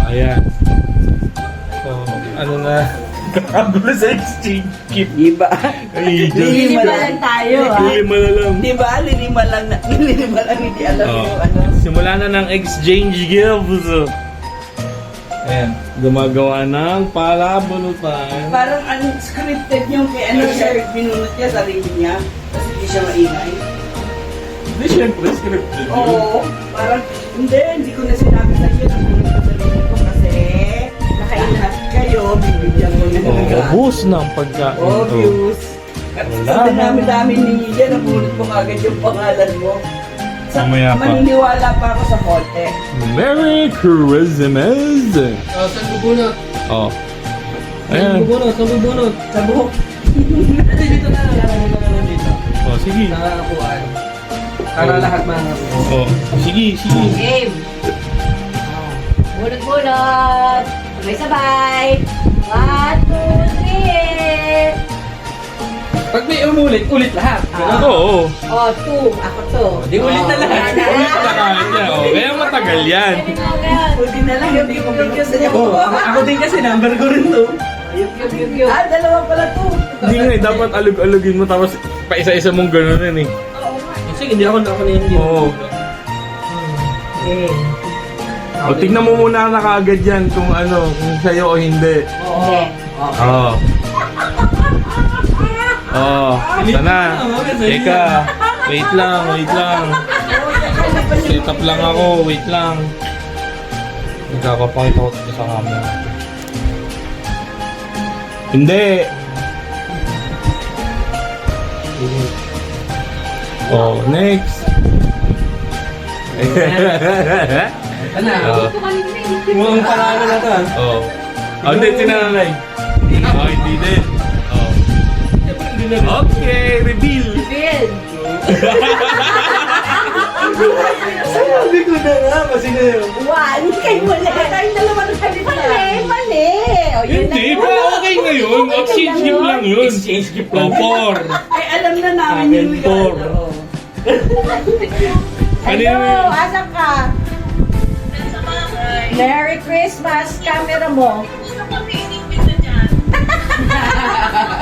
ayan. So, ano na? Kakagulo sa exchange gift. Diba? Ay, Lilima Diyos. lang tayo, ha? Lilima na lang. Diba? Lilima lang, hindi alam Oh, yung ano. simula na ng exchange gifts. Ayan, gumagawa ng palabunutan. Parang unscripted yung kay ano siya, binunot niya sarili niya. Kasi hindi siya maingay. Hindi, syempre, scripted yun. Oo, parang, hindi ko na sinabi sa iyo na bunot ko sarili ko kasi nakainat kayo, bibigyan ko na ng regalo. Ubus ng pagkain. Obvious. At Wala sa na. dami-dami ninyo dyan, nabunot mo agad yung pangalan mo. Mamaya pa. Maniniwala pa ako sa konti. Merry Christmas! Saan bubunot? Oh. Saan Ayan. bubunot? Saan bubunot? Sa buhok. Ate, dito na lang dito. Oh, sige. Sa upuan. Para lahat mga Oh, sige, sige. Game! Bunot-bunot! Sabay-sabay! 1, 2, 3! Pag may umulit, ulit lahat. Ganun? Oo. Oh, 2. Ako to. Di ulit na lahat. Ulit na kahit yan. Oh, kaya matagal yan. Pwede na lang, hindi ko binigyan sa niya. Oo, ako din kasi number ko rin to. Yup. Ah, dalawa pala to. Hindi nga eh, dapat alug-alugin mo tapos pa isa-isa mong gano'n eh. Sige, hindi ako na hindi. Oo. Eh. O, tignan mo muna na kaagad yan kung ano, kung sa'yo o hindi. Hindi. Oo. Oo. Sana. Teka. Wait lang. Set up lang ako. Wait lang. Nagkakapakita ko ito sa camera. Hindi. Oh, next. Ito na. Oh. Mukhang paraan na to. Oh. Oh, hindi, tinanay. Oh, hindi din. Oh. Okay, reveal. Bill! Sabi ko na nga, kasi na yun. 1. Kay muli. Tayong dalawa na sabi pa. Mali. O, yun na Hindi, yun. pero okay na yun. Exchange gift lang yun. Exchange gift Oh, 4. Ay, alam na namin yung Akin, four. regalo. Hello, asan ka? Merry Christmas, camera mo.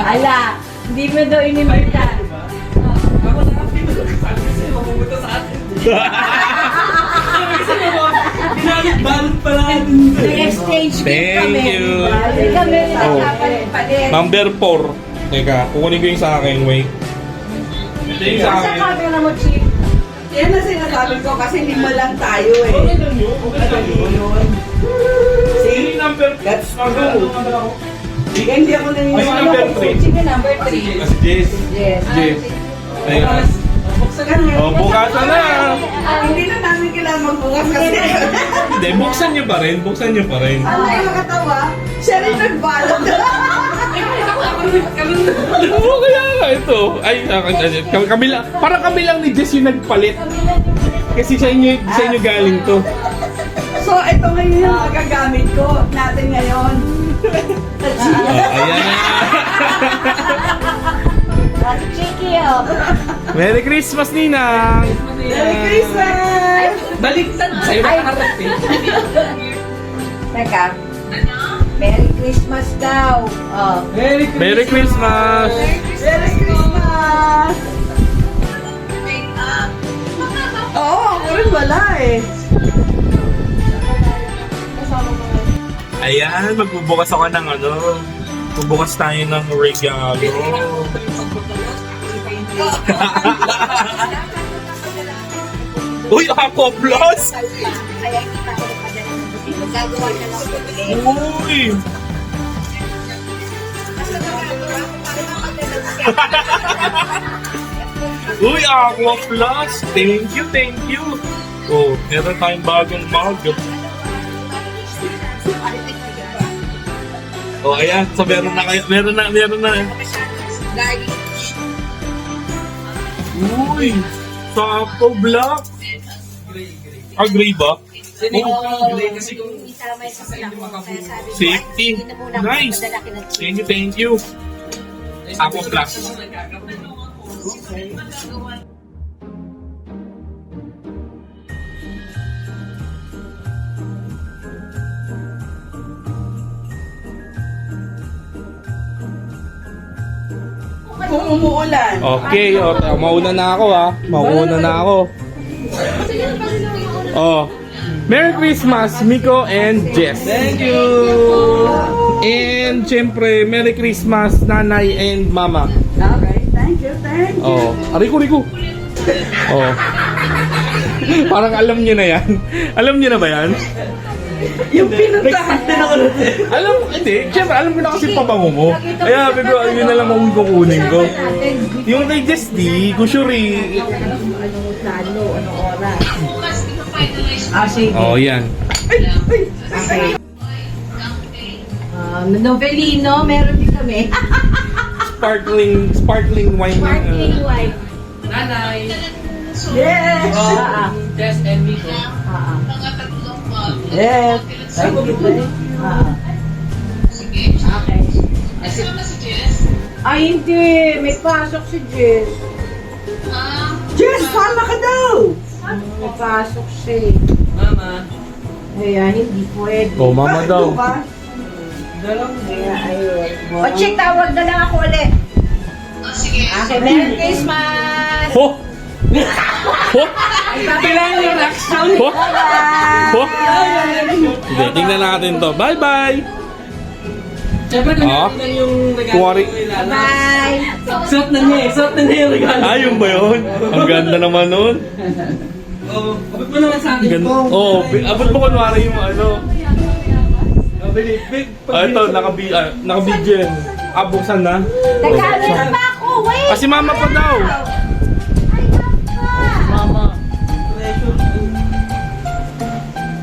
Ala, hindi mo daw inimbita. Ako na ang kasi mamubuto sa atin. Kasi balot pala natin. Nag-exchange gift Thank kami. you. Hindi kami Oh. nagkapalit-palit. Number 4. Teka, kukunin ko yung sa akin. Wait. Ito yung sa Sa akin. camera mo, Chief. Yan na sinasabi ko kasi lima lang tayo eh. Okay lang yun. Okay lang yun. Yun. Sige, number Let's go. ako. Kaya hindi ako Ay, naniniwala. number 3. Sige, number 3. Kasi Jess. Yes. Jess. Ayan. Buksan ka Oh, bukasan na. Hindi na namin kailangan magbukas kasi. Hindi, buksan nyo pa rin. Buksan nyo pa rin. Ang nakakatawa, siya rin nagbalot. Oo, kaya nga ito. Ay, kami lang. Parang kami lang ni Jess yung nagpalit. Kasi sa inyo galing to. So, ito ngayon yung magagamit ko natin ngayon. Ayan. Cheeky, oh. Merry Christmas, Ninang! Merry Christmas! Baliktad. Sa'yo nakaharap eh. Teka. Merry Christmas daw. Oh. Merry Christmas. Merry Christmas! Merry Christmas! Oo, ako rin wala eh. Ayan, magbubukas ako ng ano. Bubukas tayo ng regalo. Uy, ako plus! Kaya kita ko nagpadala ng buti. Magagawa na lang ko ulit. Uy! Uy, Aqua Plus! Thank you, thank you! Oh, meron tayong bagong mug. Oh, ayan. So, meron na kayo. Meron na. Uy! Taco Black! Ah, gray ba? Kasi kung Isama yung sa ko. Kaya sabi ko, Safety. dito muna ako Nice. magpadala kina Chief. Thank you. Aqua Plus. kung umuulan. Okay, mauna na ako ha. Mauna na ako. Oh. Merry Christmas, Miko and Jess. Thank you! And syempre, Merry Christmas, Nanay and Mama. Okay, thank you, thank you. Oh, Rico. Oh. Parang alam niyo na yan. Alam niyo na ba yan? Yung pinuntahan din ako natin. Hindi. Siyempre, alam ko na kasi pabango mo. Kaya, sabi ko, yun na lang ang kukunin ko. Yung kay Jess D, Gushuri. Anong oras? Sige. Oh, yan. Okay. Novelino, meron din kami. Sparkling wine. Sparkling wine. Nanay! Yes! Jess and Miko. Yes! Thank you, thank you. Okay. Ay, hindi. May pasok si Jess. Jess, sama ka daw! May pasok siya. Mama. Kaya hindi pwede. Oh, Mama Bakit daw. ba? Kaya ayun. O, Chick, tawag na lang ako ulit. Okay, Merry Christmas! Ho! Ho! Kailangan yung reaction! Ho! Ho! Hindi, tingnan natin to. Bye-bye! Siyempre, Ah? kanya yung regalo Kuwari. ko ilala. Bye! Suot na niya eh. Suot na niya yung regalo. Ayun ba yun? Ang ganda naman nun. Oh, abot mo naman sa akin. Ganda. Oo, abot mo kunwari yung ano. Ito, nakabidyo yan. Buksan na. Teka, meron pa ako. Wait! Si Mama pa daw. Mama.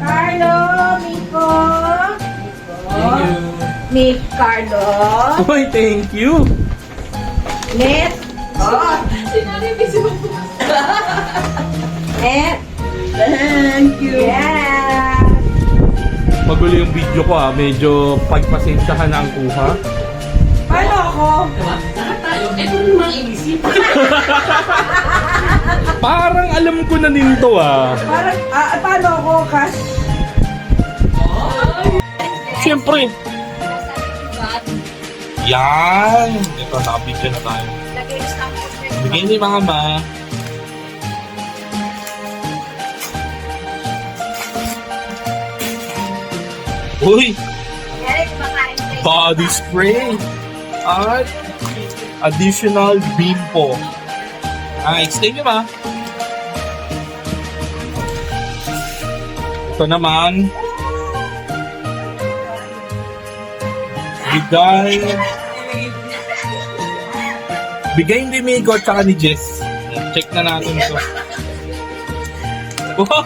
Carlo, Miko. Thank you. Nick, Carlo. Uy, thank you. Net. Oh, Net. thank you. Yeah. Magulo yung video ko medyo pagpasensyahan na ang kuha. Paano ako? Diba? Lahat tayo. Ito yung mga inisip. Parang alam ko na din to Parang, paano ako, Cash? Siyempre. Yan. Ito, nakabidyo na tayo. Bigyan ni Mama. Uy! Eric, makain tayo. Body spray. At additional bimpo. Extend nyo ba? Ito naman. Bigay ni Miko at saka ni Jess. Check na natin ito. Wow!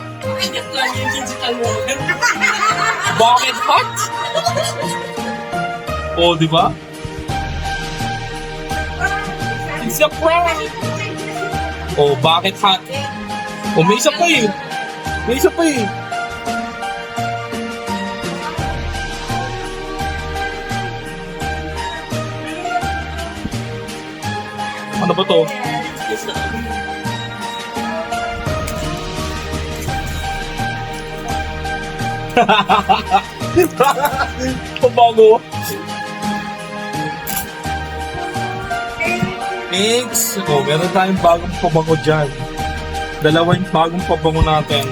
Bakit hot? Oh, di ba? It's a prank! Oh, bakit hot? Oh, may isa pa eh. May isa pa eh. Ano ba to? Pabago. Thanks. Oh, meron tayong bagong pabango dyan. Dalawang bagong pabango natin.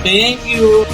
Thank you.